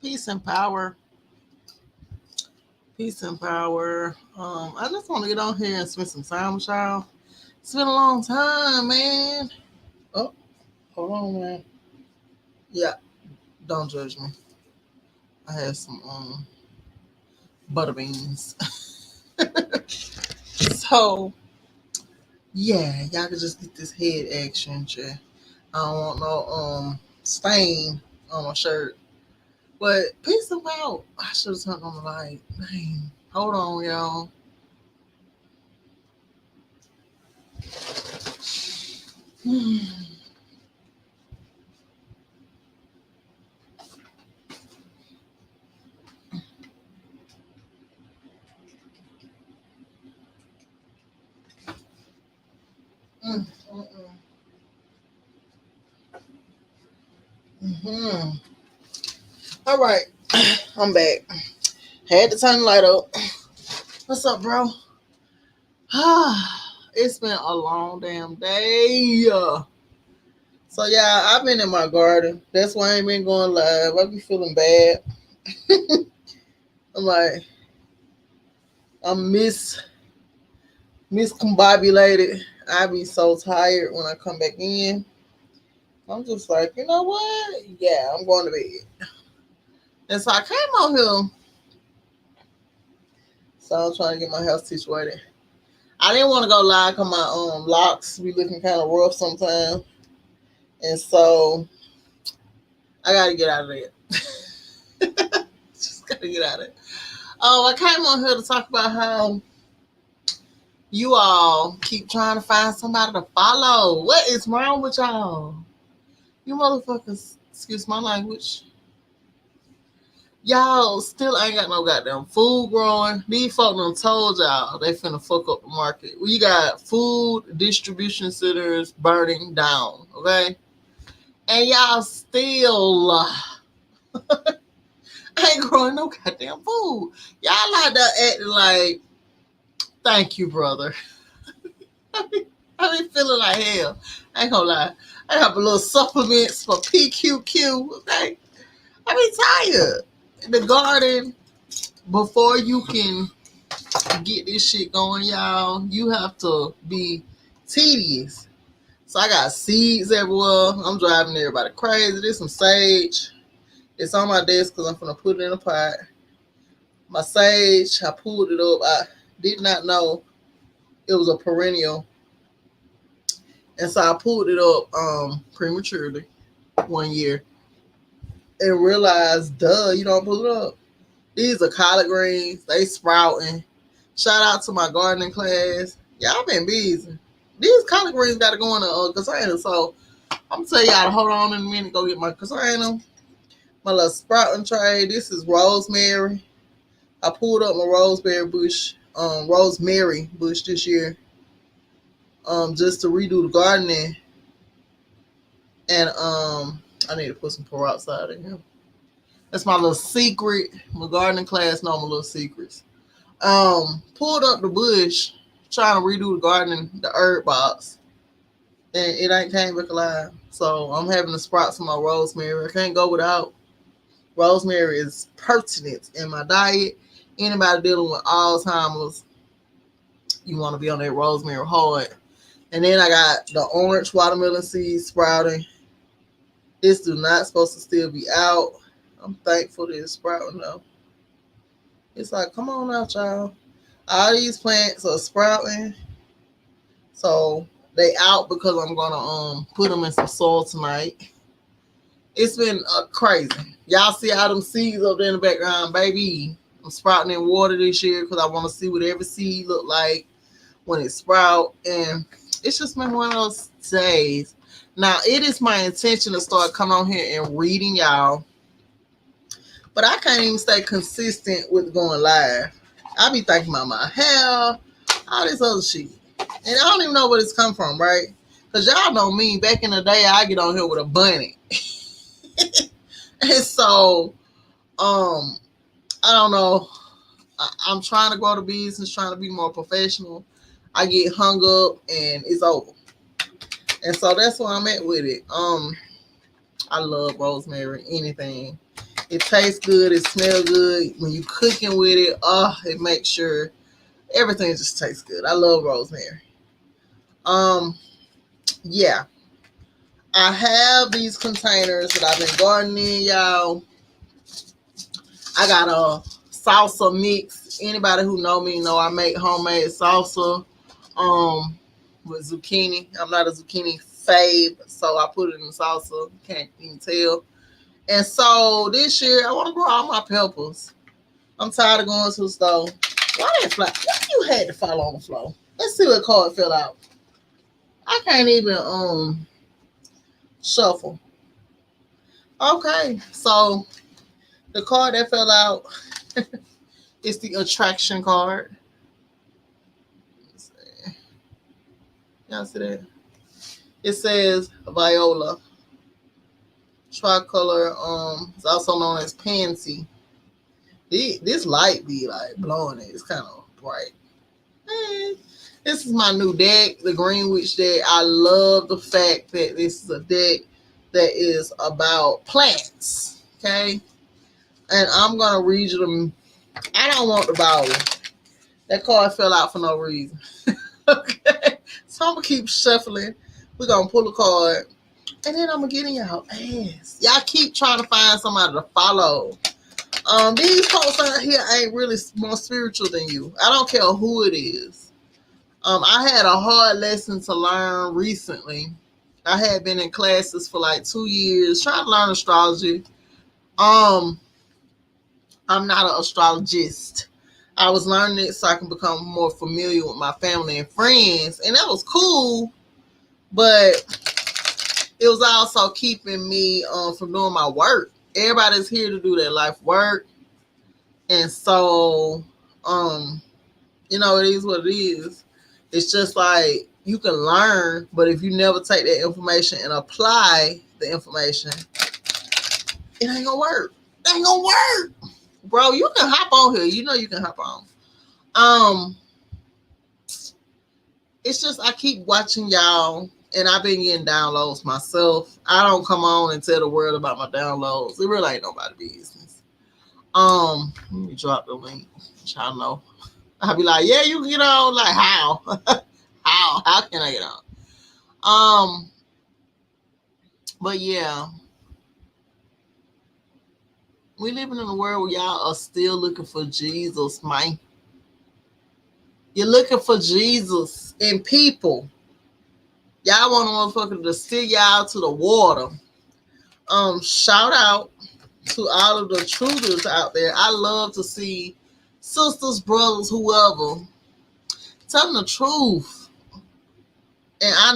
Peace and power. Peace and power. I just want to get on here and spend some time with y'all. It's been a long time, man. Oh, hold on, man. Yeah, don't judge me. I had some butter beans. So yeah, y'all can just get this head action, yeah. I don't want no stain on my shirt. But peace and power. I should have turned on the light. Dang. Hold on, y'all. Mm, mm, mm. All right, I'm back. Had to turn the light up. What's up, bro? It's been a long damn day. So yeah, I've been in my garden. That's why I ain't been going live. I be feeling bad. I'm like, I'm miscombobulated. I be so tired when I come back in. I'm just like, you know what? Yeah, I'm going to bed. And so I came out here. So I'm trying to get my house situated. I didn't want to go live because my locks be looking kind of rough sometimes. And so I got to get out of there. Just got to get out of it. Oh, I came on here to talk about how you all keep trying to find somebody to follow. What is wrong with y'all? You motherfuckers, excuse my language. Y'all still ain't got no goddamn food growing. These folk done told y'all they finna fuck up the market. We got food distribution centers burning down, okay? And y'all still ain't growing no goddamn food. Y'all out there acting like, thank you, brother. I be feeling like hell. I ain't gonna lie. I have a little supplements for PQQ, okay? I be tired. The garden, before you can get this shit going, y'all, you have to be tedious. So I got seeds everywhere. I'm driving everybody crazy. There's some sage. It's on my desk because I'm gonna put it in a pot. My sage, I pulled it up. I did not know it was a perennial, and so I pulled it up prematurely 1 year and realized, duh, you don't pull it up. These are collard greens. They sprouting. Shout out to my gardening class. Y'all been busy. These collard greens got to go in a container. So I'm gonna tell y'all to hold on in a minute. Go get my container. My little sprouting tray. This is rosemary. I pulled up my rosemary bush this year, just to redo the gardening, and I need to put some peroxide in here. That's my little secret. My gardening class know my little secrets. Pulled up the bush, trying to redo the garden, the herb box, and it ain't came back alive. So I'm having to sprout some more rosemary. I can't go without. Rosemary is pertinent in my diet. Anybody dealing with Alzheimer's, you want to be on that rosemary hard. And then I got the orange watermelon seeds sprouting. This do not supposed to still be out. I'm thankful that it's sprouting though. It's like, come on out, y'all. All these plants are sprouting, so they out because I'm gonna put them in some soil tonight. It's been crazy. Y'all see all them seeds up there in the background, baby. I'm sprouting in water this year because I want to see what every seed look like when it sprout, and it's just been one of those days. Now it is my intention to start coming on here and reading y'all, but I can't even stay consistent with going live. I be thinking about my hair, all this other shit. And I don't even know where it's come from, right? Because y'all know me, back in the day, I get on here with a bunny. And so, I don't know. I'm trying to grow the business, trying to be more professional. I get hung up and it's over. And so that's where I'm at with it. I love rosemary, anything. It tastes good. It smells good. When you cooking with it, it makes sure everything just tastes good. I love rosemary. Um, yeah. I have these containers that I've been gardening, y'all. I got a salsa mix. Anybody who know me know I make homemade salsa with zucchini. I'm not a zucchini fave, so I put it in salsa. Can't even tell. And so this year I want to grow all my peppers. I'm tired of going to the store. Why did it fly? You had to fall on the floor. Let's see what card fell out. I can't even shuffle. Okay, so the card that fell out is the attraction card. Let's see. Y'all see that? It says viola. Tricolor, it's also known as pansy. This light be like blowing it. It's kind of bright. This is my new deck, the Greenwich deck. I love the fact that this is a deck that is about plants. Okay, and I'm gonna read you them. I don't want the bottle. That card fell out for no reason. Okay, so I'm gonna keep shuffling. We're gonna pull a card, and then I'm gonna get in y'all ass. Y'all keep trying to find somebody to follow. These folks out here ain't really more spiritual than you. I don't care who it is. I had a hard lesson to learn recently. I had been in classes for like 2 years trying to learn astrology. I'm not an astrologist. I was learning it so I can become more familiar with my family and friends, and that was cool. But it was also keeping me from doing my work. Everybody's here to do their life work, and so it is what it is. It's just like you can learn, but if you never take that information and apply the information, it ain't gonna work. It ain't gonna work, bro. You can hop on here. You know you can hop on. It's just I keep watching y'all, and I've been getting downloads myself. I don't come on and tell the world about my downloads. It really ain't nobody's business. Let me drop the link. Y'all know. I'll be like, yeah, you can get on. Like, how? How can I get on? But yeah, we living in a world where y'all are still looking for Jesus, man. You're looking for Jesus in people. Y'all want a motherfucker to steer y'all to the water. Shout out to all of the truthers out there. I love to see sisters, brothers, whoever, telling the truth. And I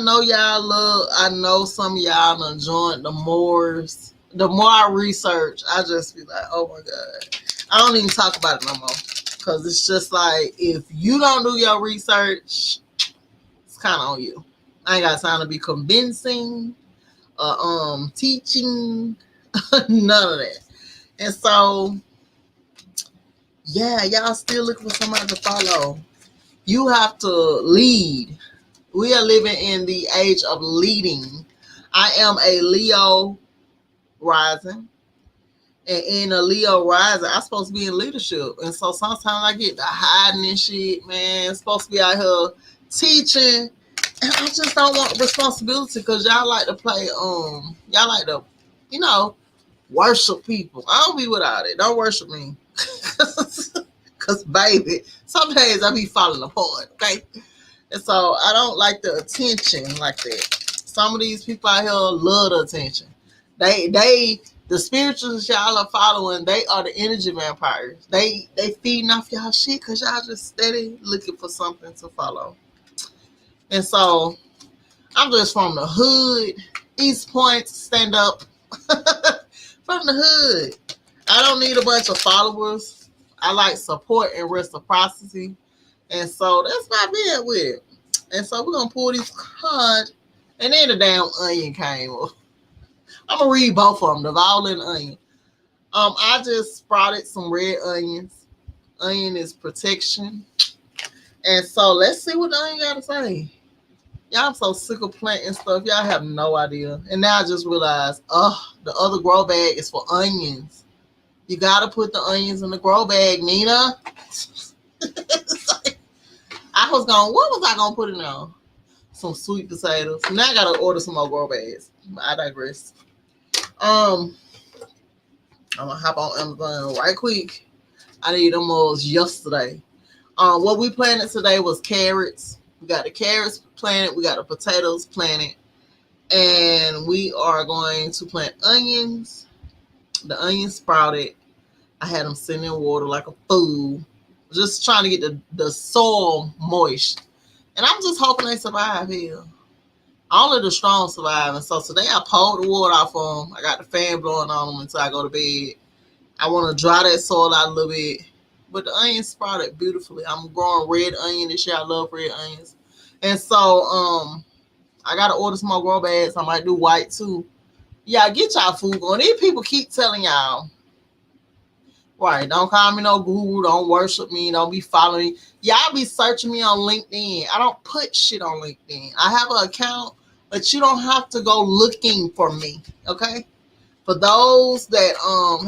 know some of y'all done joined the Moors. The more I research, I just be like, oh my God. I don't even talk about it no more. Because it's just like, if you don't do your research, it's kind of on you. I ain't got time to be convincing, teaching, none of that. And so, yeah, y'all still looking for somebody to follow. You have to lead. We are living in the age of leading. I am a Leo rising. And in a Leo rising, I'm supposed to be in leadership. And so sometimes I get to hiding and shit, man. I'm supposed to be out here teaching. And I just don't want responsibility because y'all like to play, y'all like to, worship people. I don't be without it. Don't worship me. Because, baby, some days I be falling apart, okay? And so I don't like the attention like that. Some of these people out here love the attention. The spirituals y'all are following, they are the energy vampires. They feeding off y'all shit because y'all just steady looking for something to follow. And so I'm just from the hood, East Point, stand up. From the hood. I don't need a bunch of followers. I like support and reciprocity. And so that's my bid with it. And so we're going to pull these cards. And then the damn onion came up. I'm going to read both of them, the violet and onion. I just sprouted some red onions. Onion is protection. And so let's see what the onion got to say. Y'all, I'm so sick of planting stuff. Y'all have no idea. And now I just realized, the other grow bag is for onions. You gotta put the onions in the grow bag, Nina. I was going, what was I gonna put in there? Some sweet potatoes. Now I gotta order some more grow bags. I digress. I'm gonna hop on Amazon right quick. I need them most yesterday. What we planted today was carrots. We got the carrots planted. We got the potatoes planted. And we are going to plant onions. The onions sprouted. I had them sitting in water like a fool. Just trying to get the soil moist. And I'm just hoping they survive here. Only the strong survive. And so today I pulled the water off them. I got the fan blowing on them until I go to bed. I want to dry that soil out a little bit. But the onions sprouted beautifully. I'm growing red onion this year. I love red onions. And so I got to order some more grow bags. I might do white too. Yeah, get y'all food going. These people keep telling y'all, right, don't call me no guru. Don't worship me. Don't be following me. Y'all be searching me on LinkedIn. I don't put shit on LinkedIn. I have an account, but you don't have to go looking for me, okay? For those that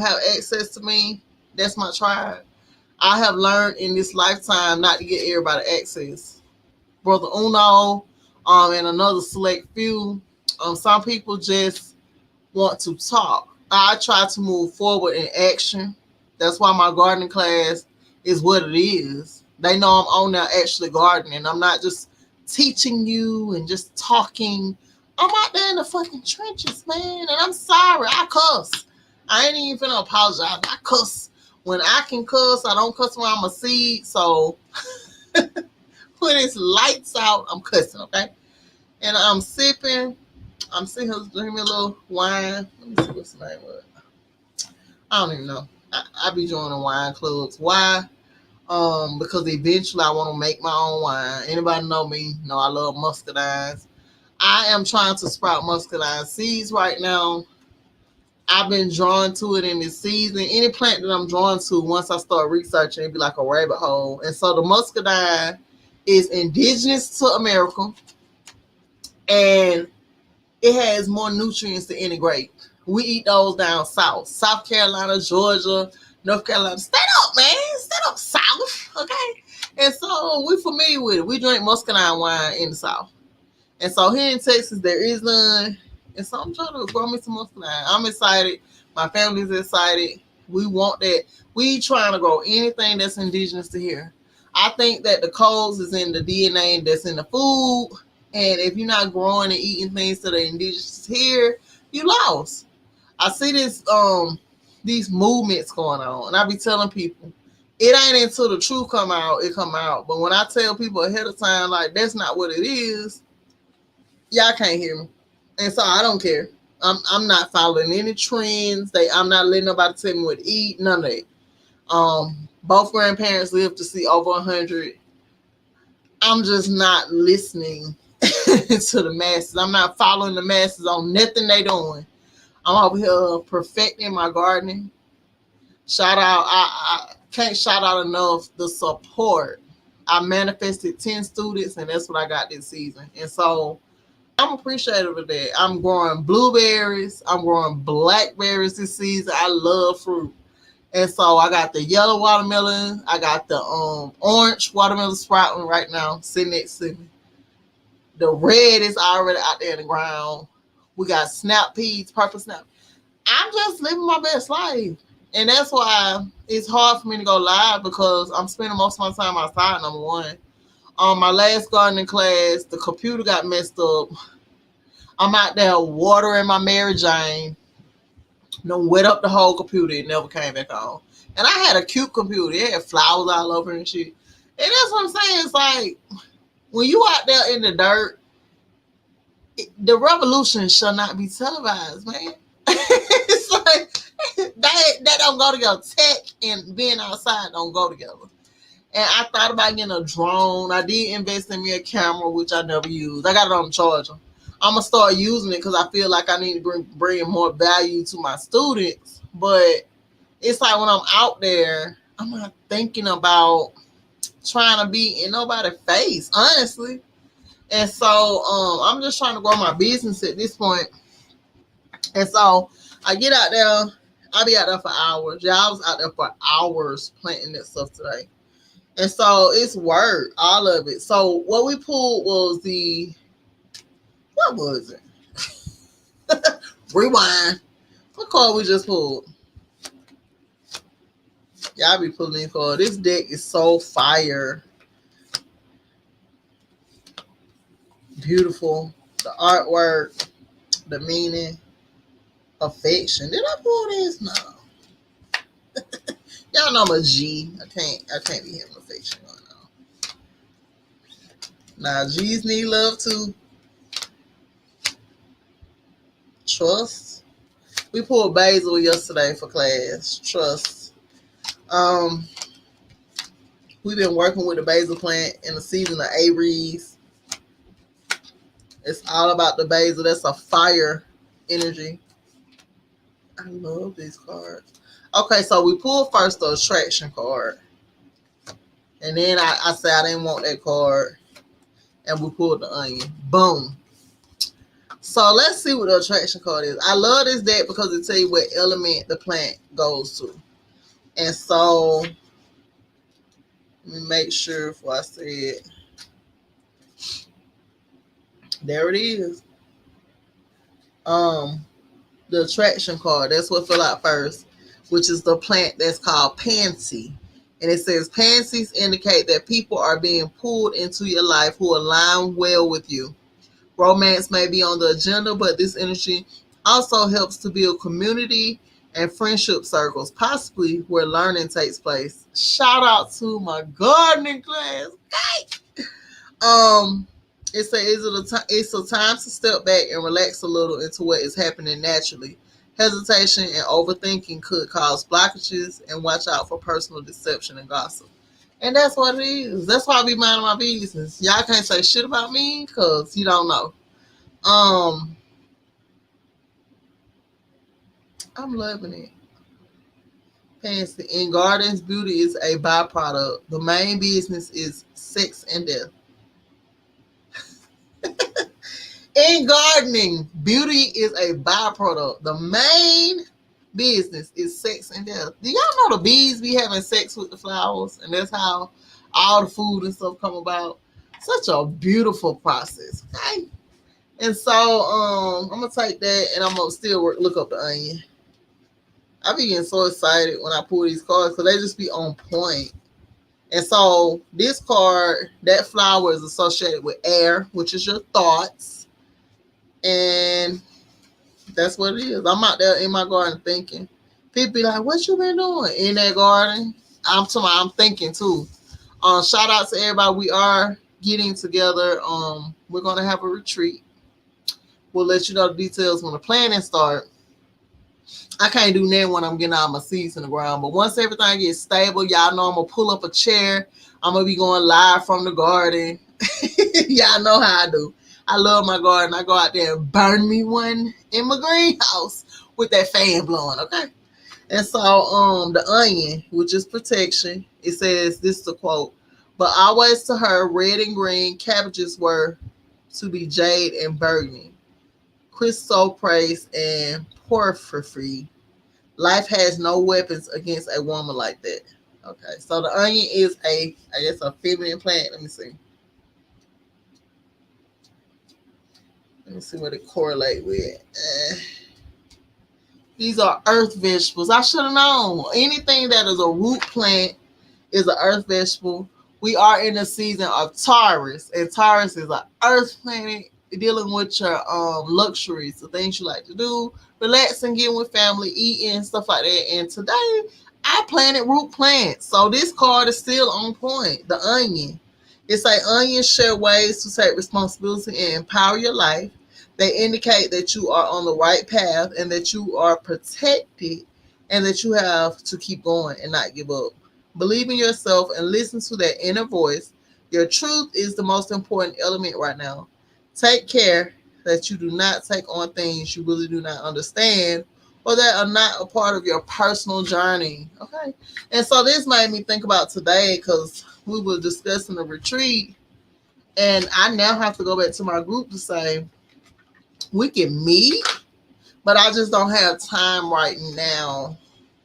have access to me, that's my tribe. I have learned in this lifetime not to get everybody access. Brother Uno, and another select few. Some people just want to talk. I try to move forward in action. That's why my gardening class is what it is. They know I'm on there actually gardening. I'm not just teaching you and just talking. I'm out there in the fucking trenches, man. And I'm sorry. I cuss. I ain't even finna apologize. I cuss. When I can cuss, I don't cuss around my seed. So when it's lights out, I'm cussing, okay? And I'm sipping. I'm sitting here drinking a little wine. Let me see what's the name of it. I don't even know. I be joining wine clubs. Why? Because eventually I want to make my own wine. Anybody know me? Know I love muscadines. I am trying to sprout muscadine seeds right now. I've been drawn to it in this season. Any plant that I'm drawn to, once I start researching, it'd be like a rabbit hole. And so the muscadine is indigenous to America, and it has more nutrients to integrate. We eat those down south. South Carolina, Georgia, North Carolina. Stand up, man. Stand up, south. Okay? And so we're familiar with it. We drink muscadine wine in the south. And so here in Texas, there is none. And so I'm trying to grow me some muscadine. I'm excited. My family's excited. We want that. We trying to grow anything that's indigenous to here. I think that the codes is in the DNA that's in the food. And if you're not growing and eating things that are indigenous here, you lost. I see these movements going on, and I be telling people, it ain't until the truth come out, it come out. But when I tell people ahead of time, like, that's not what it is, y'all can't hear me. And so I don't care. I'm not following any trends. I'm not letting nobody tell me what to eat, none of that. Both grandparents lived to see over 100. I'm just not listening to the masses. I'm not following the masses on nothing they doing. I'm over here perfecting my gardening. Shout out, I can't shout out enough the support. I manifested 10 students, and that's what I got this season. And so I'm appreciative of that. I'm growing blueberries. I'm growing blackberries this season. I love fruit. And so I got the yellow watermelon. I got the orange watermelon sprouting right now, sitting next to me. The red is already out there in the ground. We got snap peas, purple snap. I'm just living my best life. And that's why it's hard for me to go live, because I'm spending most of my time outside, number one. My last gardening class, the computer got messed up. I'm out there watering my Mary Jane. Wet up the whole computer. It never came back on. And I had a cute computer. It had flowers all over and shit. And that's what I'm saying. It's like, when you out there in the dirt, the revolution shall not be televised, man. It's like, that don't go together. Tech and being outside don't go together. And I thought about getting a drone. I did invest in me a camera, which I never used. I got it on the charger. I'm going to start using it because I feel like I need to bring more value to my students. But it's like when I'm out there, I'm not thinking about trying to be in nobody's face, honestly. And so I'm just trying to grow my business at this point. And so I get out there. I be out there for hours. Yeah, I was out there for hours planting that stuff today. And so it's work, all of it. So what we pulled was what was it? Rewind. What card we just pulled? Y'all be pulling these cards. This deck is so fire. Beautiful. The artwork, the meaning, affection. Did I pull this? No. Y'all know I'm a G. I can't be having affection going on. Now G's need love too. Trust. We pulled basil yesterday for class. Trust. We've been working with the basil plant in the season of Aries. It's all about the basil. That's a fire energy. I love these cards. Okay, so we pulled first the attraction card. And then I said I didn't want that card. And we pulled the onion. Boom. So let's see what the attraction card is. I love this deck because it tells you what element the plant goes to. And so let me make sure before I say it. There it is. The attraction card. That's what fell out first, which is the plant that's called pansy. And it says pansies indicate that people are being pulled into your life who align well with you. Romance may be on the agenda, but this energy also helps to build community and friendship circles, possibly where learning takes place. Shout out to my gardening class. It says it's a time to step back and relax a little into what is happening naturally. Hesitation and overthinking could cause blockages, and watch out for personal deception and gossip. And that's what it is. That's why I be minding my business. Y'all can't say shit about me because you don't know. I'm loving it. Fancy. In gardens, beauty is a byproduct. The main business is sex and death. In gardening, beauty is a byproduct. The main business is sex and death. Do y'all know the bees be having sex with the flowers? And that's how all the food and stuff come about. Such a beautiful process. Okay. And so I'm gonna take that and I'm gonna still look up the onion. I be getting so excited when I pull these cards because they just be on point. And so this card, that flower is associated with air, which is your thoughts. And that's what it is. I'm out there in my garden thinking. People be like, what you been doing in that garden? I'm thinking too. Shout out to everybody. We are getting together. We're gonna have a retreat. We'll let you know the details when the planning starts. I can't do that when I'm getting all my seeds in the ground. But once everything gets stable, y'all know I'm going to pull up a chair. I'm going to be going live from the garden. Y'all know how I do. I love my garden. I go out there and burn me one in my greenhouse with that fan blowing, okay? And so the onion, which is protection, it says, this is the quote, but always to her, red and green cabbages were to be jade and burgundy, chrysoprase and porphyry. Life has no weapons against a woman like that. Okay, so the onion is I guess a feminine plant. Let me see. Let me see what it correlate with. These are earth vegetables. I should have known. Anything that is a root plant is an earth vegetable. We are in the season of Taurus, and Taurus is an earth planet dealing with your luxuries, the things you like to do, relaxing, getting with family, eating, stuff like that. And today, I planted root plants. So this card is still on point. The onion. It's like onions share ways to take responsibility and empower your life. They indicate that you are on the right path and that you are protected and that you have to keep going and not give up. Believe in yourself and listen to that inner voice. Your truth is the most important element right now. Take care that you do not take on things you really do not understand or that are not a part of your personal journey. Okay. And so this made me think about today because we were discussing the retreat, and I now have to go back to my group to say, we can meet, But I just don't have time right now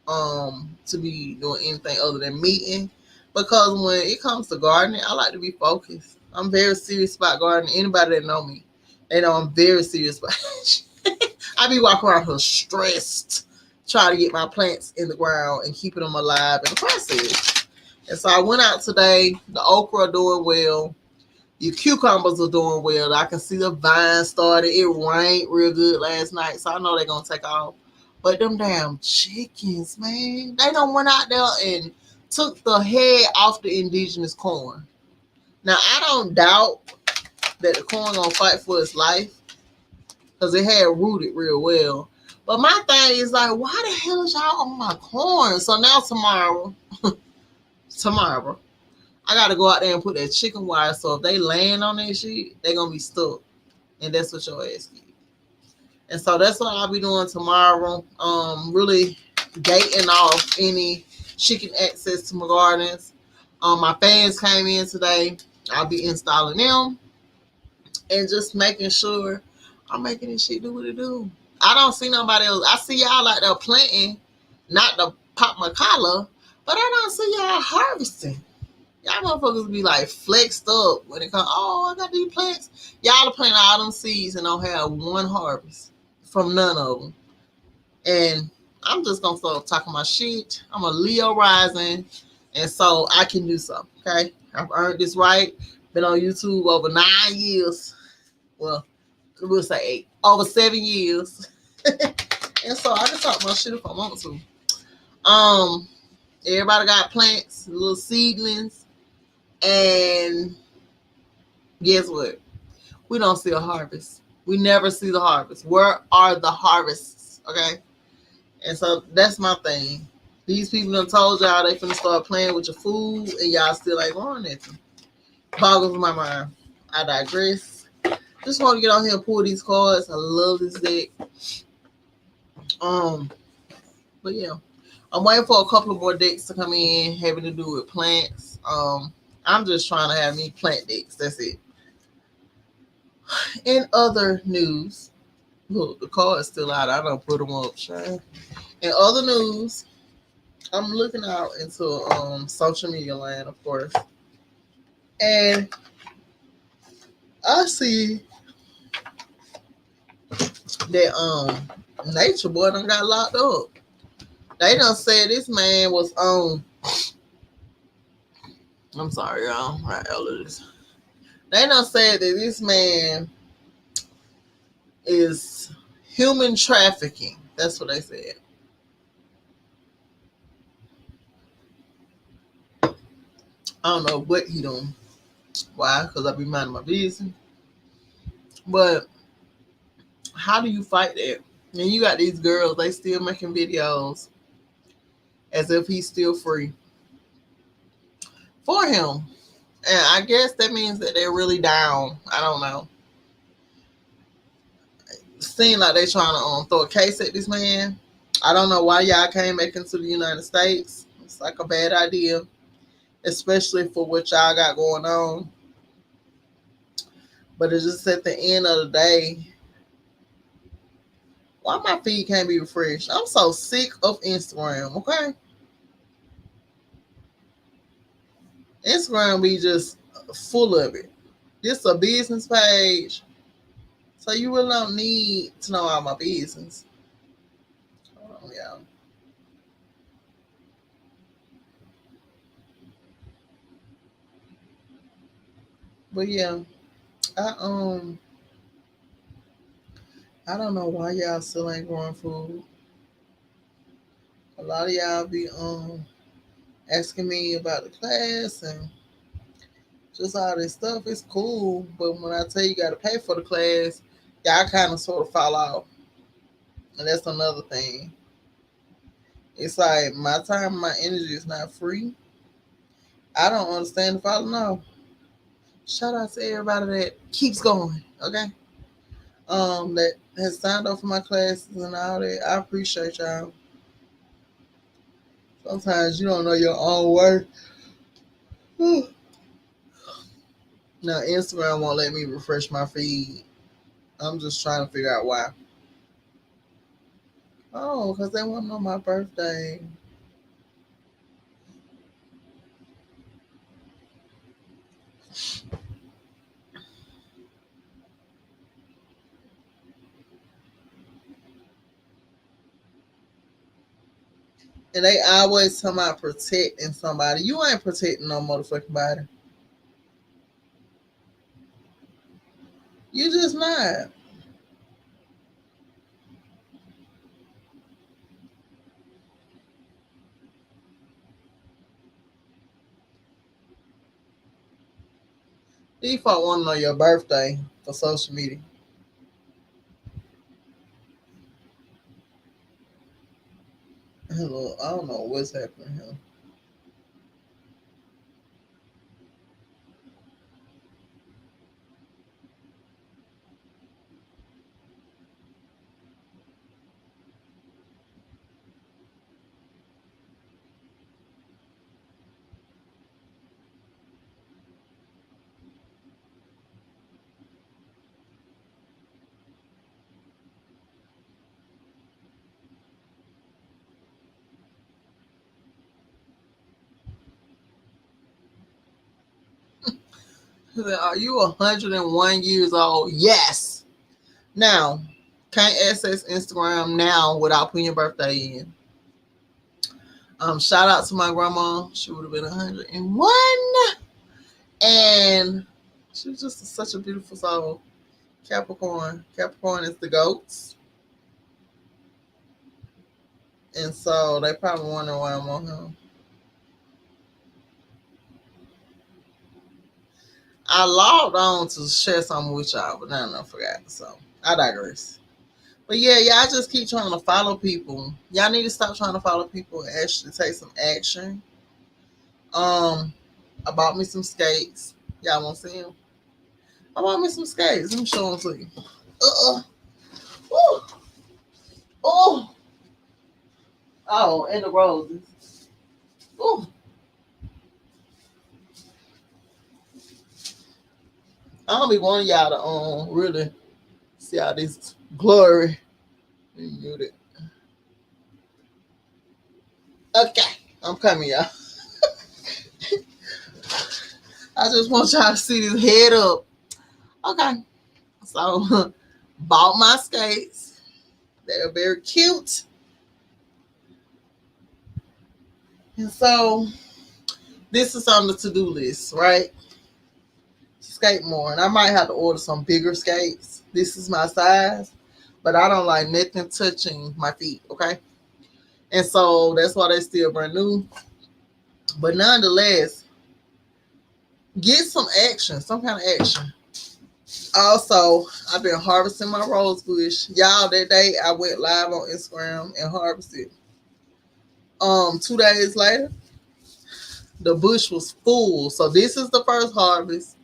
to be doing anything other than meeting. Because when it comes to gardening, I like to be focused. I'm very serious about gardening. Anybody that know me, they know I'm very serious about it. I be walking around here stressed, trying to get my plants in the ground and keeping them alive in the process. And so I went out today. The okra are doing well. Your cucumbers are doing well. I can see the vine started. It rained real good last night, so I know they're gonna take off. But them damn chickens, man, they done went out there and took the head off the indigenous corn. Now I don't doubt that the corn gonna fight for its life because it had rooted real well. But my thing is like, why the hell is y'all on my corn? So now tomorrow, I gotta go out there and put that chicken wire. So if they land on that shit, they gonna be stuck, and that's what your ass get. And so that's what I'll be doing tomorrow. Really gating off any chicken access to my gardens. My fans came in today. I'll be installing them and just making sure I'm making this shit do what it do. I don't see nobody else. I see y'all like they're planting, not to pop my collar, but I don't see y'all harvesting. Y'all motherfuckers be like flexed up when it comes. Oh, I got these plants. Y'all are planting all them seeds and don't have one harvest from none of them. And I'm just gonna start talking my shit. I'm a Leo rising, and so I can do something. Okay, I've earned this right. Been on YouTube over 9 years. Well, we'll say 8, over 7 years, and so I can talk my shit if I want to. Um, Everybody got plants, little seedlings, and guess what? We don't see a harvest. We never see the harvest. Where are the harvests? Okay. And so that's my thing. These people done told y'all they finna start playing with your food and y'all still ain't growing nothing. Boggles my mind. I digress. Just want to get on here and pull these cards. I love this deck. But yeah. I'm waiting for a couple of more decks to come in having to do with plants. I'm just trying to have me plant decks. That's it. In other news, look, the card is still out. I don't put them up, Shane. In other news, I'm looking out into social media land, of course, and I see that Nature Boy done got locked up. They done said this man was on. I'm sorry, y'all. Right, all of this. They done said that this man is human trafficking. That's what they said. I don't know what he doing. Why? Because I be minding my business. But how do you fight that? And you got these girls, they still making videos as if he's still free for him. And I guess that means that they're really down. I don't know. It seems like they trying to throw a case at this man. I don't know why y'all came back into the United States. It's like a bad idea, especially for what y'all got going on. But it's just at the end of the day, why my feed can't be refreshed? I'm so sick of Instagram, okay? Instagram be just full of it. This a business page, so you really don't need to know all my business. Hold on, y'all. But yeah, I I don't know why y'all still ain't growing food. A lot of y'all be asking me about the class and just all this stuff. It's cool, but when I tell you gotta pay for the class, y'all kind of sort of fall off, and that's another thing. It's like my time, my energy is not free. I don't understand if I don't know. Shout out to everybody that keeps going. Okay, that has signed up for my classes and all that. I appreciate y'all. Sometimes you don't know your own worth. Now Instagram won't let me refresh my feed. I'm just trying to figure out why. Oh, because they want to know my birthday. And they always talking about protecting somebody. You ain't protecting no motherfucking body. You just not. These folk want to know your birthday for social media. Hello, I don't know what's happening here. Are you 101 years old? Yes. Now, can't access Instagram now without putting your birthday in. Shout out to my grandma. She would have been 101. And she was just such a beautiful soul. Capricorn. Capricorn is the goats. And so they probably wonder why I'm on him. I logged on to share something with y'all, but now I forgot. So I digress. But yeah, y'all just keep trying to follow people. Y'all need to stop trying to follow people and actually take some action. Um, I bought me some skates. Y'all want to see them? I bought me some skates. Let me show them to you. Oh, oh, oh, and the roses. Oh, I don't be wanting y'all to really see all this glory. Mute it. Okay, I'm coming, y'all. I just want y'all to see this head up. Okay, so bought my skates. They're very cute. And so this is on the to-do list, right? Skate more. And I might have to order some bigger skates. This is my size. But I don't like nothing touching my feet, okay? And so that's why they still brand new. But nonetheless, get some action, some kind of action. Also, I've been harvesting my rose bush. Y'all, that day I went live on Instagram and harvested. 2 days later, the bush was full. So this is the first harvest,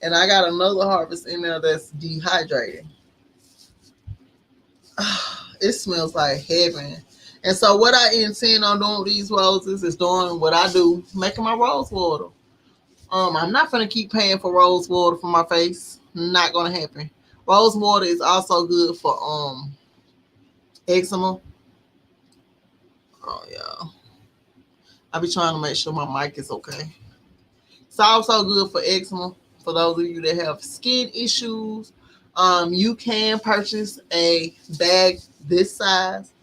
and I got another harvest in there that's dehydrated. It smells like heaven. And so what I intend on doing with these roses is doing what I do, making my rose water. I'm not gonna keep paying for rose water for my face. Not gonna happen. Rose water is also good for eczema. Oh yeah. I be trying to make sure my mic is okay. It's also good for eczema. For those of you that have skin issues, you can purchase a bag this size.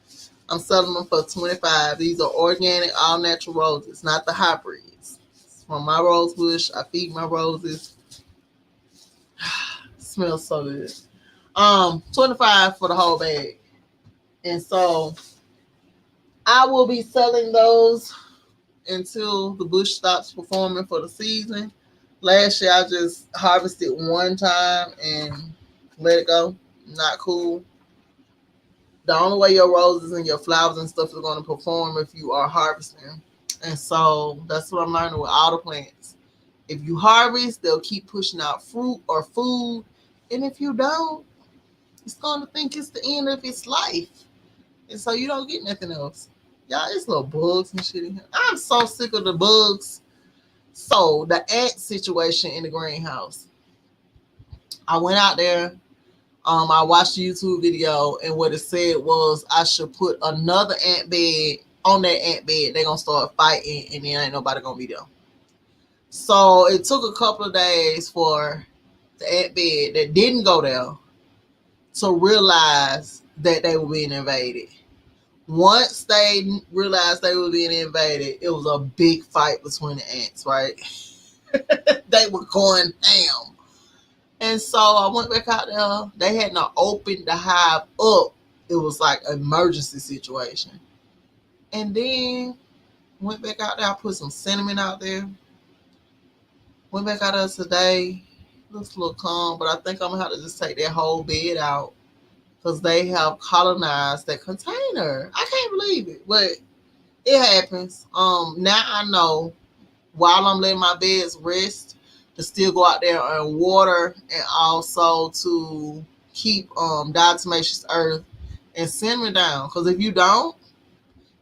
I'm selling them for 25. These are organic, all natural roses, not the hybrids. It's from my rose bush. I feed my roses. Smells so good. 25 for the whole bag. And so I will be selling those until the bush stops performing for the season. Last year I just harvested one time and let it go. Not cool. The only way your roses and your flowers and stuff are going to perform if you are harvesting. And so that's what I'm learning with all the plants. If you harvest, they'll keep pushing out fruit or food. And if you don't, it's going to think it's the end of its life. And so you don't get nothing else. Y'all, it's little bugs and shit in here. I'm so sick of the bugs. So the ant situation in the greenhouse. I went out there I watched the YouTube video, and what it said was I should put another ant bed on that ant bed. They're gonna start fighting, and then ain't nobody gonna be there. So it took a couple of days for the ant bed that didn't go there to realize that they were being invaded. Once they realized they were being invaded, it was a big fight between the ants, right? They were going ham. And so I went back out there. They hadn't opened the hive up. It was like an emergency situation. And then went back out there. I put some cinnamon out there. Went back out there today. Looks a little calm, but I think I'm going to have to just take that whole bed out because they have colonized that container. I can't believe it, but it happens. Now I know while I'm letting my beds rest to still go out there and water, and also to keep diatomaceous earth and cinnamon down. Because if you don't,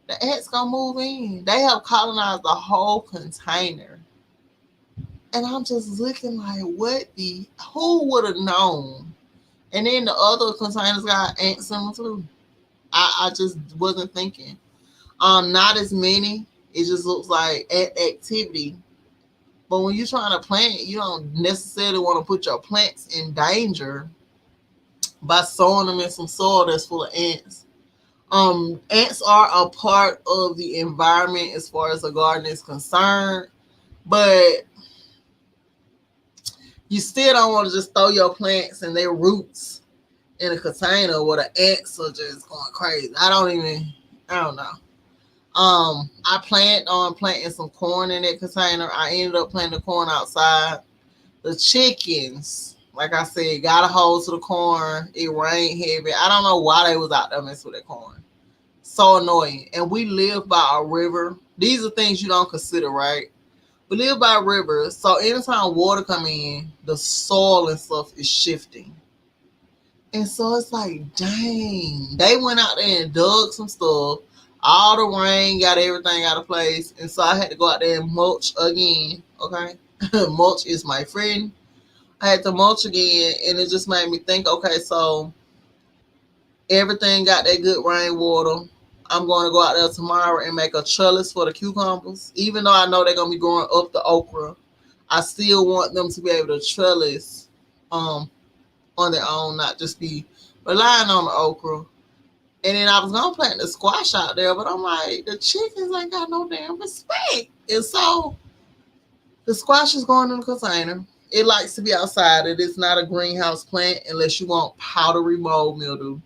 the ants gonna move in. They have colonized the whole container. And I'm just looking like, who would have known? And then the other containers got ants in them too. I just wasn't thinking. Not as many. It just looks like activity. But when you're trying to plant, you don't necessarily want to put your plants in danger by sowing them in some soil that's full of ants. Ants are a part of the environment as far as a garden is concerned, but you still don't want to just throw your plants and their roots in a container where the ants are just going crazy. I don't know. I planned on planting some corn in that container. I ended up planting the corn outside. The chickens, like I said, got a hold to the corn. It rained heavy. I don't know why they was out there messing with that corn. So annoying. And we live by a river. These are things you don't consider, right? We live by a river, so anytime water come in, the soil and stuff is shifting. And so it's like, dang, they went out there and dug some stuff. All the rain got everything out of place. And so I had to go out there and mulch again. Okay. Mulch is my friend. I had to mulch again, and it just made me think, okay, so everything got that good rainwater. I'm going to go out there tomorrow and make a trellis for the cucumbers. Even though I know they're going to be growing up the okra, I still want them to be able to trellis on their own, not just be relying on the okra. And then I was going to plant the squash out there, but I'm like, the chickens ain't got no damn respect. And so the squash is going in the container. It likes to be outside. It is not a greenhouse plant unless you want powdery mold mildew.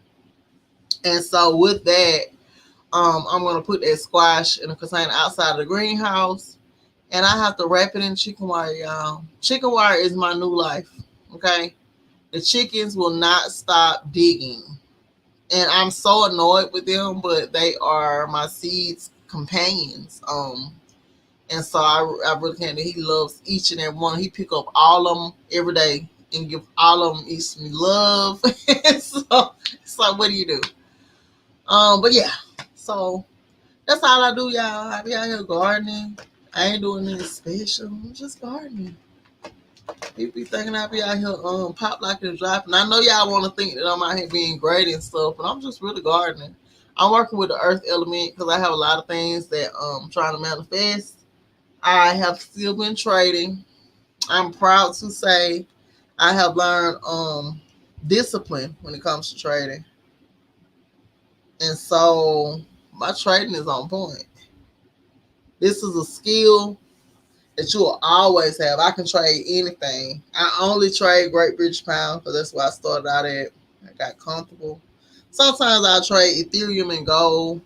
And so with that, I'm going to put that squash in a container outside of the greenhouse. And I have to wrap it in chicken wire, y'all. Chicken wire is my new life, okay? The chickens will not stop digging. And I'm so annoyed with them, but they are my seeds companions. And so I really can't. He loves each and every one. He pick up all of them every day and give all of them each love. So it's like, what do you do? But yeah. So that's all I do, y'all. I be out here gardening. I ain't doing anything special. I'm just gardening. People be thinking I be out here pop locking and dropping. I know y'all want to think that I'm out here being great and stuff, but I'm just really gardening. I'm working with the earth element because I have a lot of things that I'm trying to manifest. I have still been trading. I'm proud to say I have learned discipline when it comes to trading. And so my trading is on point. This is a skill that you will always have. I can trade anything. I only trade Great British Pound because that's where I started out at. I got comfortable. Sometimes I trade Ethereum and gold,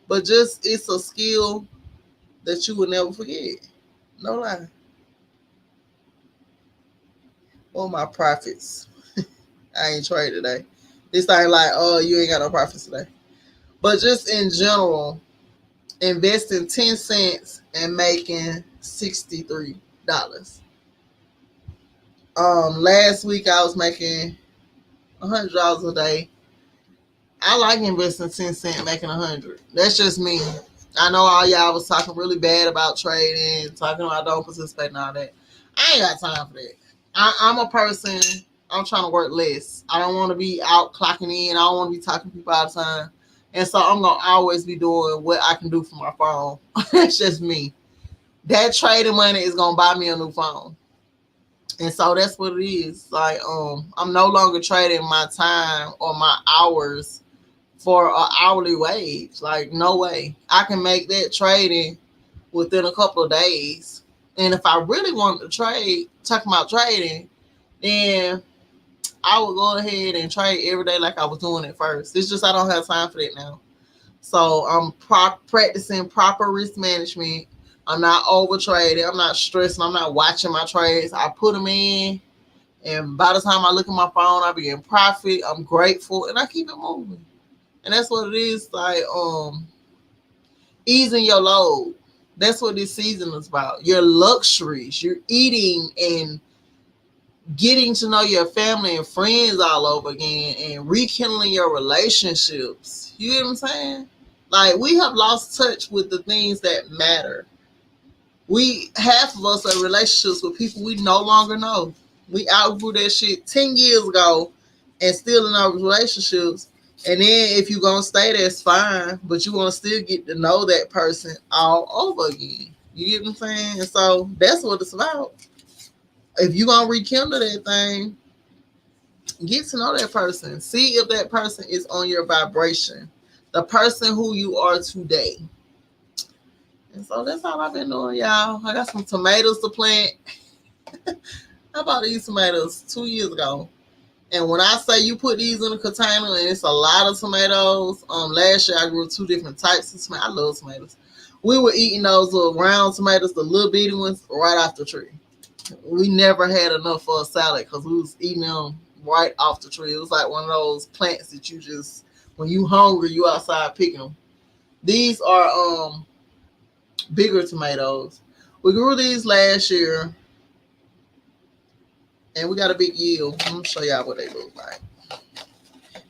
but just it's a skill that you will never forget. No lie. What my profits? I ain't trade today. This ain't like, oh, you ain't got no profits today. But just in general, investing 10 cents and making $63. Last week I was making $100 a day. I like investing 10 cents making 100. That's just me. I know all y'all was talking really bad about trading, talking about don't participate and all that. I ain't got time for that. I'm a person I'm trying to work less. I don't want to be out clocking in. I don't want to be talking to people all the time. And so I'm gonna always be doing what I can do from my phone. That's just me. That trading money is gonna buy me a new phone. And so that's what it is. Like, I'm no longer trading my time or my hours for an hourly wage. Like, no way. I can make that trading within a couple of days. And if I really wanted to trade, talking about trading, then I would go ahead and trade every day like I was doing it first. It's just I don't have time for that now. So I'm practicing proper risk management. I'm not over trading. I'm not stressing. I'm not watching my trades. I put them in, and by the time I look at my phone, I be in profit. I'm grateful, and I keep it moving. And that's what it is. Like, easing your load. That's what this season is about. Your luxuries. You're eating and getting to know your family and friends all over again and rekindling your relationships. You get what I'm saying? Like, we have lost touch with the things that matter. We half of us are in relationships with people we no longer know. We outgrew that shit 10 years ago and still in our relationships. And then if you're gonna stay, that's fine, but you wanna still get to know that person all over again. You get what I'm saying? And so that's what it's about. If you're gonna rekindle that thing, get to know that person. See if that person is on your vibration. The person who you are today. And so that's all I've been doing, y'all. I got some tomatoes to plant. I bought these tomatoes 2 years ago. And when I say you put these in a container and it's a lot of tomatoes, last year I grew two different types of tomatoes. I love tomatoes. We were eating those little round tomatoes, the little bitty ones, right off the tree. We never had enough for a salad because we was eating them right off the tree. It was like one of those plants that you just, when you hungry, you outside picking them. These are bigger tomatoes. We grew these last year, and we got a big yield. I'm gonna show y'all what they look like.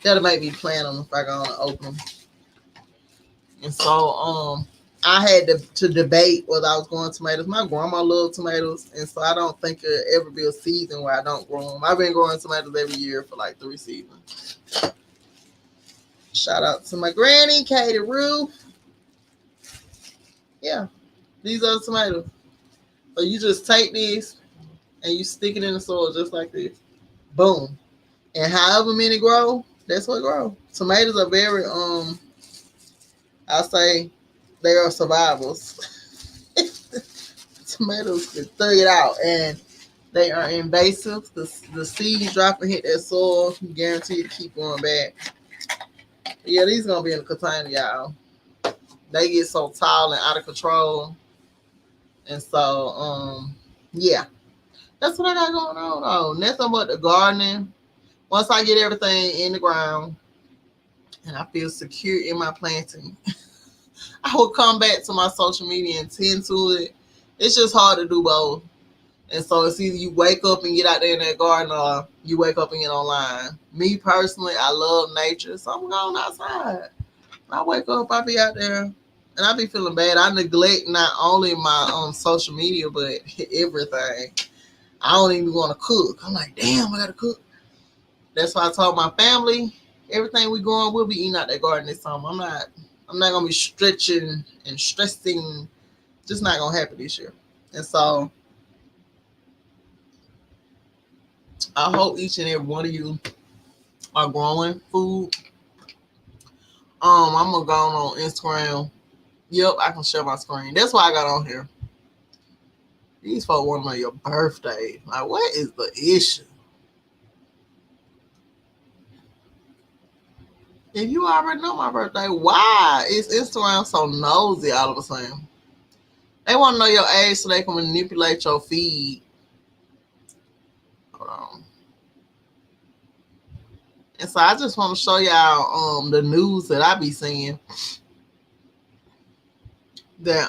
That'll make me plant them if I go and open them. And so I had to debate whether I was growing tomatoes. My grandma loved tomatoes, and so I don't think there'll ever be a season where I don't grow them. I've been growing tomatoes every year for like 3 seasons. Shout out to my granny, Katie Rue. Yeah, these are the tomatoes. So you just take these and you stick it in the soil just like this. Boom. And however many grow, that's what grow. Tomatoes are very I say they are survivors. Tomatoes can thug it out, and they are invasive. The seeds drop and hit that soil, guaranteed to keep going back. Yeah, these gonna be in the container, y'all. They get so tall and out of control, and so yeah, that's what I got going on. Oh, nothing but the gardening. Once I get everything in the ground and I feel secure in my planting, I will come back to my social media and tend to it. It's just hard to do both. And so it's either you wake up and get out there in that garden or you wake up and get online. Me personally, I love nature, so I'm going outside. I wake up, I be out there, and I be feeling bad. I neglect not only my social media, but everything. I don't even want to cook. I'm like, damn, I got to cook. That's why I told my family, everything we growing, we'll be eating out that garden this summer. I'm not gonna be stretching and stressing. Just not gonna happen this year. And so I hope each and every one of you are growing food. I'm gonna go on Instagram. Yep, I can share my screen. That's why I got on here. These folks want to know your birthday. Like, what is the issue? If you already know my birthday, why is Instagram so nosy all of a sudden? They want to know your age so they can manipulate your feed. Hold on. And so I just want to show y'all the news that I be seeing. That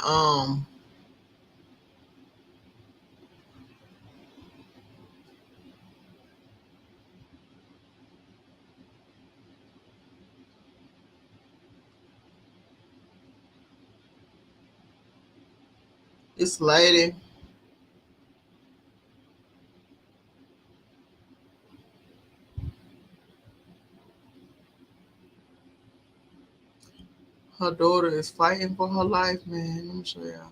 this lady, Her daughter is fighting for her life, man. Let me show y'all.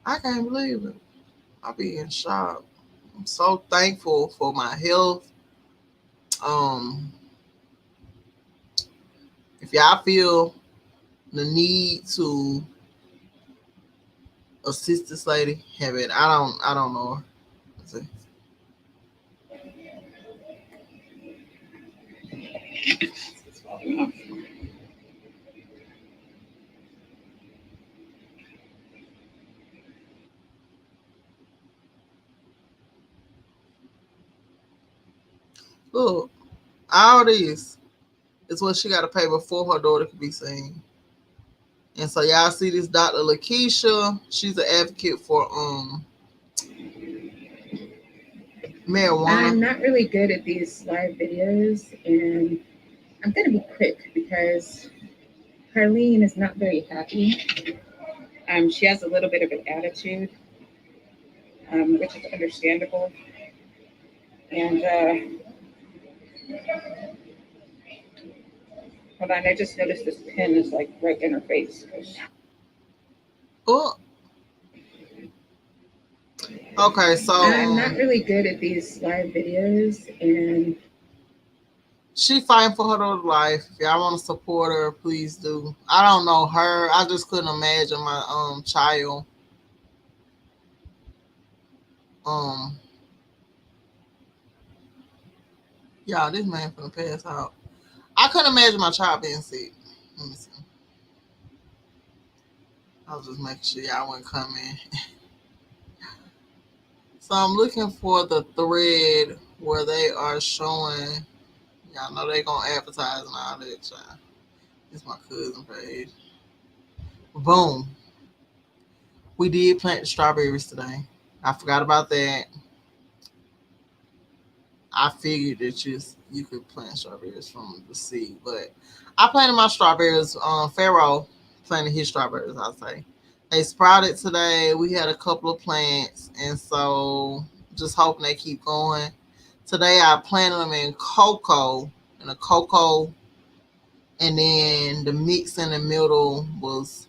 I can't believe it. I be in shock. I'm so thankful for my health. Um, if y'all feel the need to assist this lady, have it. I don't know her. Let's see. Look, all this is what she got to pay before her daughter could be seen. And so y'all see this Dr. Lakeisha. She's an advocate for marijuana. I'm not really good at these live videos, and I'm going to be quick because Carlene is not very happy. She has a little bit of an attitude, which is understandable. And hold on, I just noticed this pin is like right in her face. Oh, okay. So I'm not really good at these live videos, and she fighting for her daughter's life. If y'all want to support her, please do. I don't know her. I just couldn't imagine my child um y'all, this man finna pass out. I couldn't imagine my child being sick. Let me see. I was just making sure y'all wouldn't come in. So I'm looking for the thread where they are showing. Y'all know they gonna advertise and all that. Child. It's my cousin page. Boom. We did plant the strawberries today. I forgot about that. I figured that you could plant strawberries from the seed, but I planted my strawberries. Pharaoh planted his strawberries. I say they sprouted today. We had a couple of plants, and so just hoping they keep going. Today I planted them in cocoa, in a cocoa, and then the mix in the middle was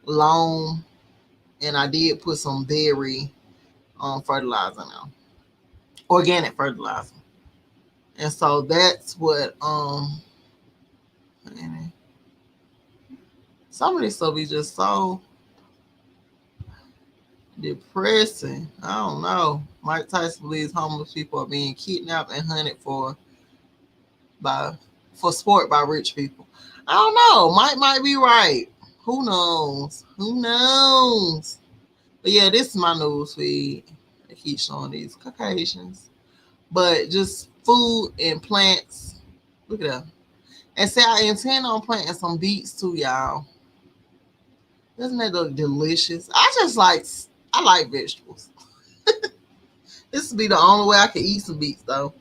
loam, and I did put some berry fertilizer now, organic fertilizer. And so that's what some of this stuff be just so depressing. I don't know. Mike Tyson believes homeless people are being kidnapped and hunted by for sport by rich people. I don't know. Mike might be right. Who knows? Who knows? But yeah, this is my news feed. They keep showing these Caucasians. But just food and plants. Look at that. And say I intend on planting some beets too, y'all. Doesn't that look delicious? I like vegetables. This would be the only way I can eat some beets though.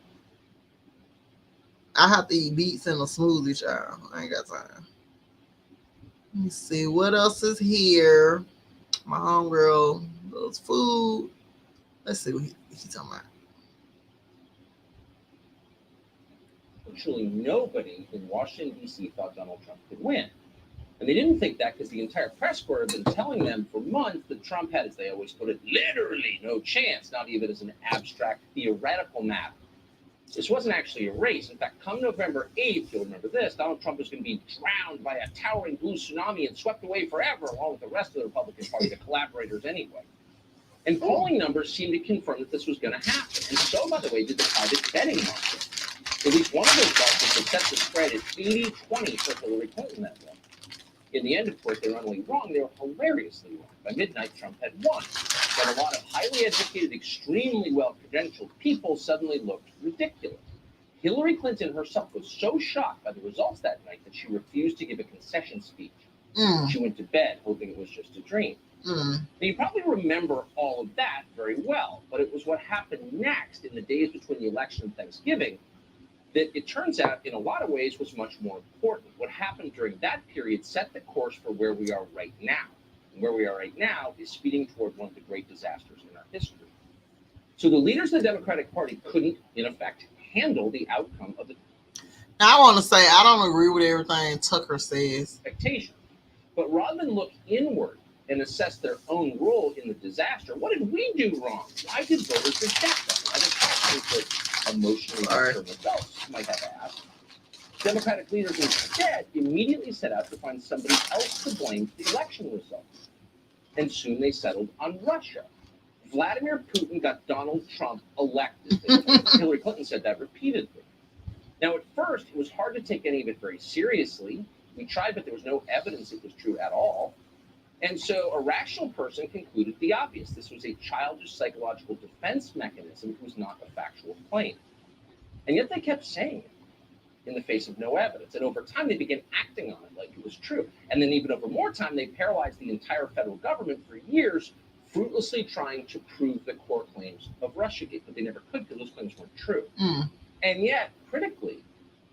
I have to eat beets in a smoothie, child. I ain't got time. Let me see what else is here. My homegirl loves food. Let's see what he talking about. Virtually nobody in Washington, D.C. thought Donald Trump could win. And they didn't think that because the entire press corps had been telling them for months that Trump had, as they always put it, literally no chance, not even as an abstract theoretical matter. This wasn't actually a race. In fact, come November 8th, you'll remember this, Donald Trump was going to be drowned by a towering blue tsunami and swept away forever, along with the rest of the Republican Party, the collaborators anyway. And polling numbers seemed to confirm that this was going to happen. And so, by the way, did the private betting market. At least one of those markets had set the spread at 80-20 for Hillary Clinton that day. In the end, of course, they were not only wrong, they were hilariously wrong. By midnight, Trump had won. But a lot of highly educated, extremely well-credentialed people suddenly looked ridiculous. Hillary Clinton herself was so shocked by the results that night that she refused to give a concession speech. She went to bed, hoping it was just a dream. Now, you probably remember all of that very well, but it was what happened next in the days between the election and Thanksgiving that it turns out in a lot of ways was much more important. What happened during that period set the course for where we are right now. And where we are right now is speeding toward one of the great disasters in our history. So the leaders of the Democratic Party couldn't, in effect, handle the outcome of the... Now, I want to say I don't agree with everything Tucker says. Expectation. But rather than look inward and assess their own role in the disaster, what did we do wrong? Why did voters reject us? Why did questions that emotionally mature adults might have asked? Democratic leaders instead immediately set out to find somebody else to blame for the election results. And soon they settled on Russia. Vladimir Putin got Donald Trump elected. Hillary Clinton said that repeatedly. Now, at first, it was hard to take any of it very seriously. We tried, but there was no evidence it was true at all. And so a rational person concluded the obvious. This was a childish psychological defense mechanism. It was not a factual claim. And yet they kept saying it in the face of no evidence. And over time, they began acting on it like it was true. And then even over more time, they paralyzed the entire federal government for years, fruitlessly trying to prove the core claims of Russiagate. But they never could because those claims weren't true. And yet, critically,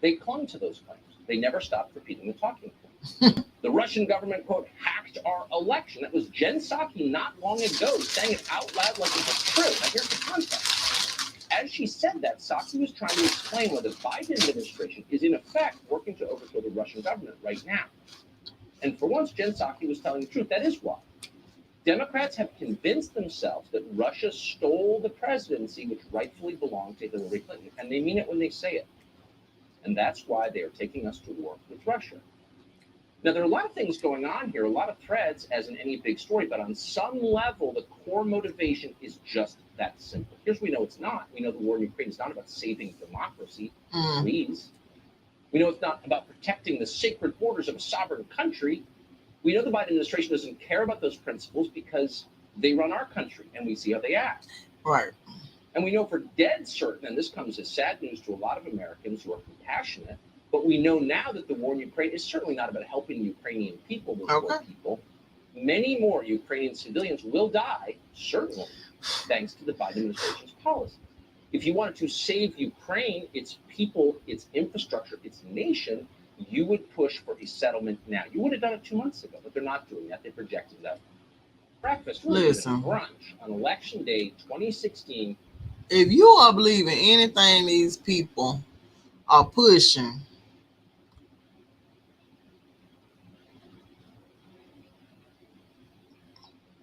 they clung to those claims. They never stopped repeating the talking points. The Russian government, quote, hacked our election. That was Jen Psaki not long ago saying it out loud like it was true. Now, here's the context. As she said that, Psaki was trying to explain why the Biden administration is, in effect, working to overthrow the Russian government right now. And for once, Jen Psaki was telling the truth. That is why. Democrats have convinced themselves that Russia stole the presidency, which rightfully belonged to Hillary Clinton. And they mean it when they say it. And that's why they are taking us to war with Russia. Now, there are a lot of things going on here, a lot of threads, as in any big story, but on some level, the core motivation is just that simple. Here's what we know it's not. We know the war in Ukraine is not about saving democracy, please. We know it's not about protecting the sacred borders of a sovereign country. We know the Biden administration doesn't care about those principles because they run our country, and we see how they act. Right. And we know for dead certain, and this comes as sad news to a lot of Americans who are compassionate, but we know now that the war in Ukraine is certainly not about helping Ukrainian people, those poor people. Many more Ukrainian civilians will die, certainly, thanks to the Biden administration's policy. If you wanted to save Ukraine, its people, its infrastructure, its nation, you would push for a settlement now. You would have done it 2 months ago, but they're not doing that. They projected that. Breakfast, listen, brunch on Election Day 2016. If you are believing anything these people are pushing,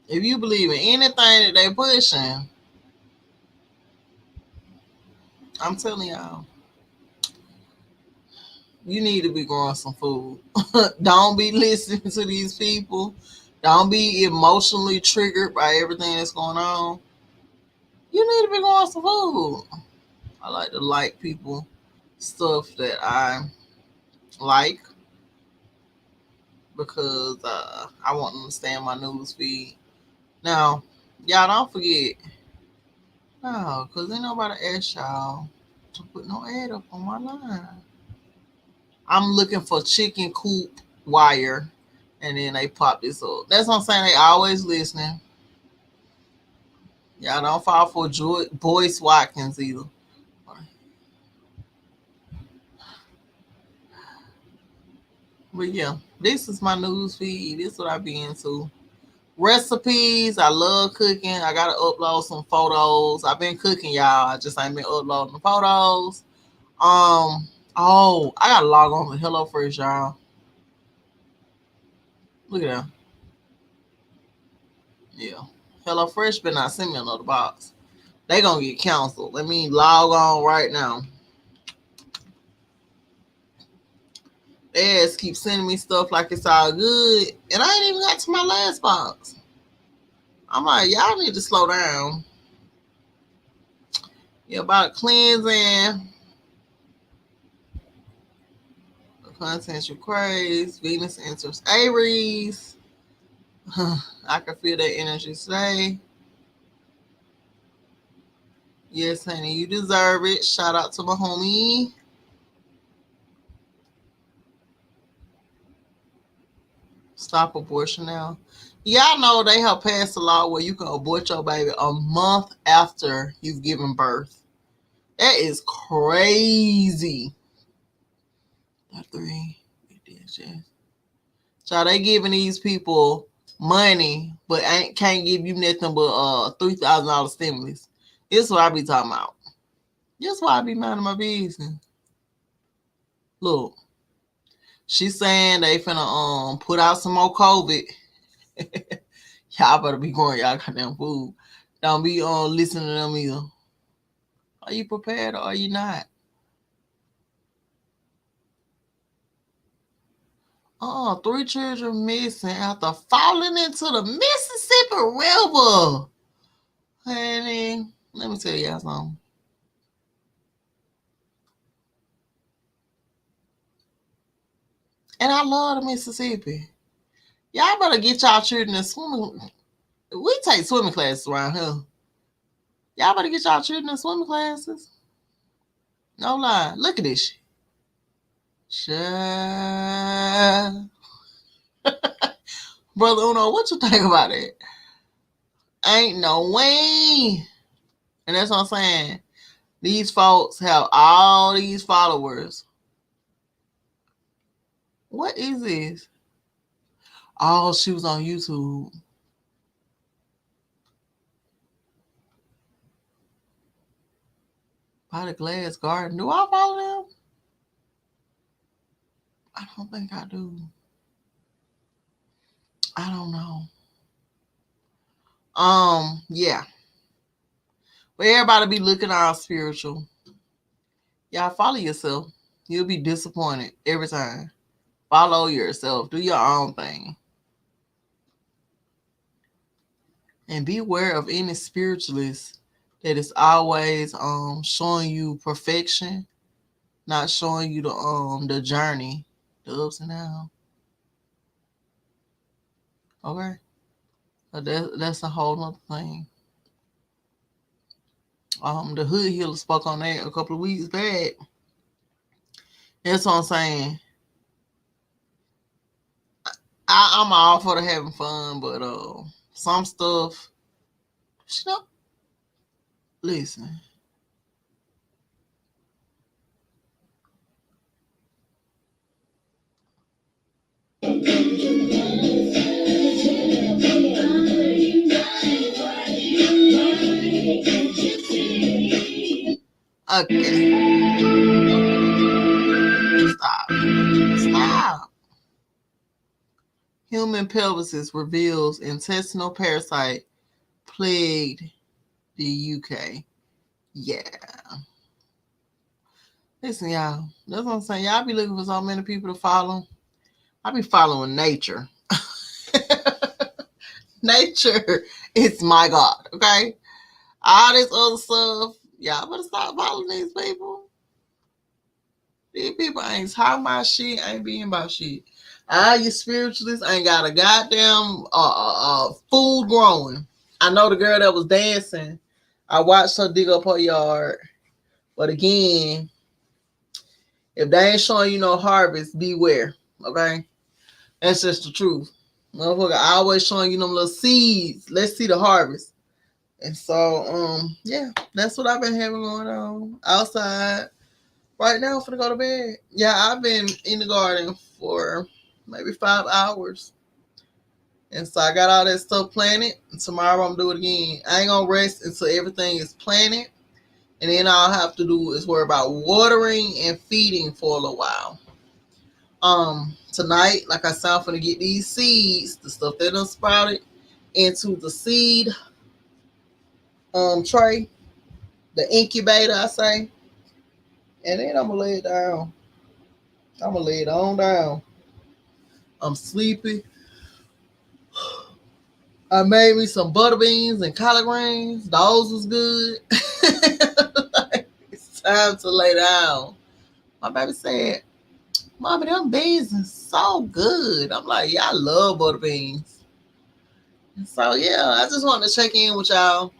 if you believe in anything that they're pushing, I'm telling y'all, you need to be growing some food. Don't be listening to these people. Don't be emotionally triggered by everything that's going on. You need to be growing some food. I like to like people stuff that I like because I want them to stay in my news feed. Now, y'all don't forget. No, because ain't nobody asked y'all to put no ad up on my line. I'm looking for chicken coop wire, and then they pop this up. That's what I'm saying. They always listening. Y'all don't fall for Boyce Watkins either. But yeah, this is my news feed. This is what I be into. Recipes. I love cooking. I gotta upload some photos. I've been cooking, y'all. I just ain't been uploading the photos. Oh, I gotta log on to HelloFresh, y'all. Look at that. Yeah. HelloFresh better not send me another box. They gonna get canceled. Let me log on right now. They ass keep sending me stuff like it's all good, and I ain't even got to my last box. I'm like, y'all need to slow down. Yeah, about cleansing. The content you crave. Venus enters Aries. I can feel that energy today. Yes, honey, you deserve it. Shout out to my homie. Stop abortion now. Y'all know they have passed a law where you can abort your baby a month after you've given birth. That is crazy. So they giving these people money, but can't give you nothing but $3,000 stimulus. This is what I be talking about. This is why I be minding my business. Look, she's saying they finna put out some more COVID. Y'all better be growing y'all goddamn food. Don't be listening to them either. Are you prepared or are you not? 3 children missing after falling into the Mississippi River. Honey, let me tell y'all something. And I love the Mississippi. Y'all better get y'all children in swimming. We take swimming classes around here. Y'all better get y'all children in swimming classes. No lie. Look at this shit. Brother Uno, what you think about it? Ain't no way. And that's what I'm saying. These folks have all these followers. What is this? Oh, she was on YouTube. By the Glass Garden. Do I follow them? I don't think I do. I don't know. Yeah. But everybody be looking all spiritual. Y'all follow yourself. You'll be disappointed every time. Follow yourself. Do your own thing. And beware of any spiritualist that is always showing you perfection, not showing you the journey, the ups and downs. Okay? But that's a whole nother thing. The Hood Healer spoke on that a couple of weeks back. That's what I'm saying. I'm all for the having fun, but some stuff, listen. Okay. Stop. Human pelvises reveals intestinal parasite plagued the UK. Yeah. Listen, y'all. That's what I'm saying. Y'all be looking for so many people to follow. I be following nature. Nature is my God, okay? All this other stuff, y'all better stop following these people. These people ain't talking about shit, ain't being about shit. All you spiritualists ain't got a goddamn food growing. I know the girl that was dancing. I watched her dig up her yard. But again, if they ain't showing you no harvest, beware. Okay? That's just the truth. Motherfucker always showing you them little seeds. Let's see the harvest. And so, yeah, that's what I've been having going on outside. Right now, I'm finna go to bed. Yeah, I've been in the garden for maybe 5 hours. And so I got all that stuff planted. And tomorrow I'm gonna do it again. I ain't gonna rest until everything is planted. And then all I have to do is worry about watering and feeding for a little while. Tonight, like I said, I'm gonna get these seeds, the stuff that done sprouted, into the seed tray, the incubator, I say. And then I'm gonna lay it down. I'm gonna lay it on down. I'm sleepy. I made me some butter beans and collard greens. Those was good. It's time to lay down. My baby said, Mommy, them beans are so good. I'm like, yeah, I love butter beans. And so, yeah, I just wanted to check in with y'all.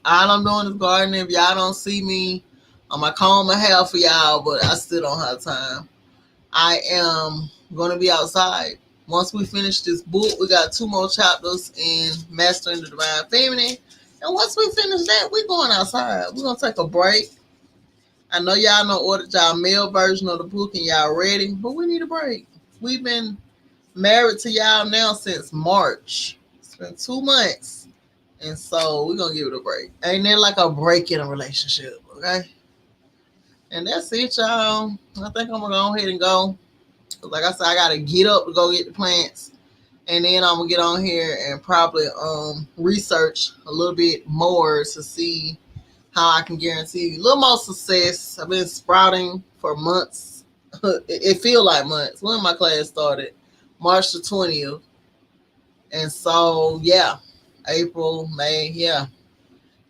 All I'm doing is gardening. If y'all don't see me, I'm going to comb my hair for y'all, but I still don't have time. I am going to be outside. Once we finish this book, we got 2 more chapters in Mastering the Divine Feminine. And once we finish that, we're going outside. We're going to take a break. I know y'all know ordered y'all mail version of the book and y'all ready, but we need a break. We've been married to y'all now since March. It's been 2 months. And so we're going to give it a break. Ain't there like a break in a relationship, okay? And that's it, y'all. I think I'm gonna go ahead and go. Like I said, I gotta get up to go get the plants. And then I'm gonna get on here and probably research a little bit more to see how I can guarantee a little more success. I've been sprouting for months. It feel like months. When my class started, March the 20th. And so yeah, April, May, yeah.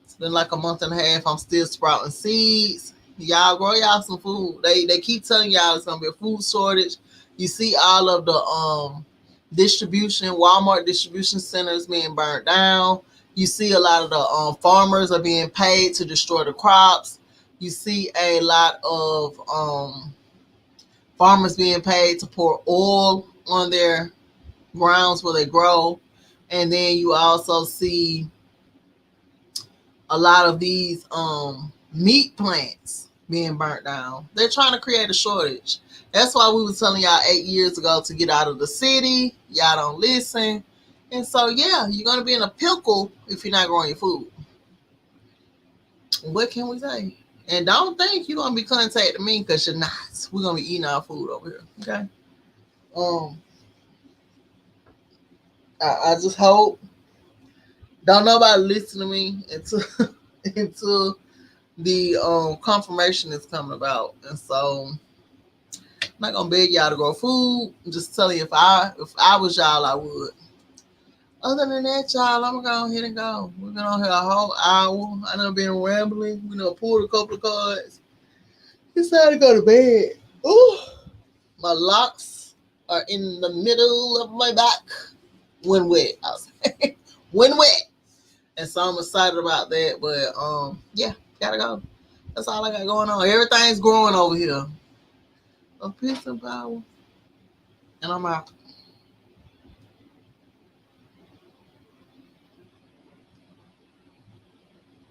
It's been like a month and a half. I'm still sprouting seeds. Y'all grow y'all some food. They keep telling y'all it's gonna be a food shortage. You see all of the distribution, Walmart distribution centers being burnt down. You see a lot of the farmers are being paid to destroy the crops. You see a lot of farmers being paid to pour oil on their grounds where they grow. And then you also see a lot of these meat plants being burnt down. They're trying to create a shortage. That's why we were telling y'all 8 years ago to get out of the city. Y'all don't listen. And so, yeah, you're going to be in a pickle if you're not growing your food. What can we say? And don't think you're going to be contacting me because you're not. We're going to be eating our food over here. Okay? I just hope don't nobody listen to me until the confirmation is coming about. And so I'm not gonna beg y'all to grow food. I'm just telling you, if I was y'all, I would. Other than that, y'all, I'm gonna go ahead and go. We've been on here a whole hour. I done been rambling. We done pulled a couple of cards. It's time to go to bed. Ooh, my locks are in the middle of my back when wet. I was when wet. And so I'm excited about that. But yeah, gotta go. That's all I got going on. Everything's growing over here. A peace and power. And I'm out.